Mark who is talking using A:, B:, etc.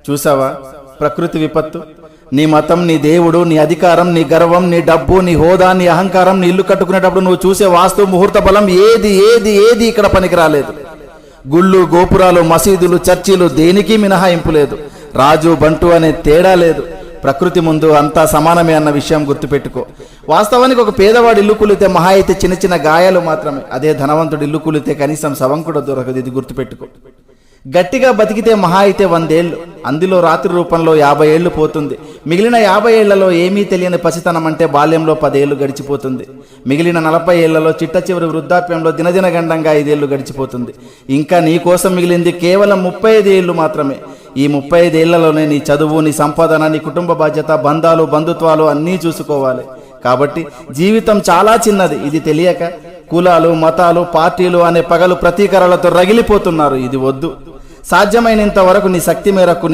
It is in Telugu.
A: చూసావా ప్రకృతి విపత్తు? నీ మతం, నీ దేవుడు, నీ అధికారం, నీ గర్వం, నీ డబ్బు, నీ హోదా, నీ అహంకారం, నీ ఇల్లు కట్టుకునేటప్పుడు నువ్వు చూసే వాస్తు ముహూర్త బలం ఏది ఏది ఏది ఇక్కడ పనికి రాలేదు. గుళ్ళు, గోపురాలు, మసీదులు, చర్చిలు దేనికి మినహాయింపు లేదు. రాజు బంటు అనే తేడా లేదు. ప్రకృతి ముందు అంతా సమానమే అన్న విషయం గుర్తుపెట్టుకో. వాస్తవానికి ఒక పేదవాడు ఇల్లు కూలితే మహా అయితే చిన్న చిన్న గాయాలు మాత్రమే. అదే ధనవంతుడు ఇల్లు కూలితే కనీసం శవం కూడా దొరకదు. ఇది గుర్తుపెట్టుకో. గట్టిగా బతికితే మహా అయితే 100 ఏళ్ళు, అందులో రాత్రి రూపంలో 50 ఏళ్ళు పోతుంది. మిగిలిన 50 ఏళ్లలో ఏమీ తెలియని పసితనం అంటే బాల్యంలో 10 ఏళ్ళు గడిచిపోతుంది. మిగిలిన 40 ఏళ్లలో చిట్ట చివరి వృద్ధాప్యంలో దినదిన గండంగా 5 ఏళ్ళు గడిచిపోతుంది. ఇంకా నీ కోసం మిగిలింది కేవలం 35 ఏళ్ళు మాత్రమే. ఈ 35 ఏళ్లలోనే నీ చదువు, నీ సంపాదన, నీ కుటుంబ బాధ్యత, బంధాలు, బంధుత్వాలు అన్నీ చూసుకోవాలి. కాబట్టి జీవితం చాలా చిన్నది. ఇది తెలియక కులాలు, మతాలు, పార్టీలు అనే పగలు ప్రతీకారాలతో రగిలిపోతున్నారు. ఇది వద్దు. సాధ్యమైనంత వరకు నీ శక్తి మేరకు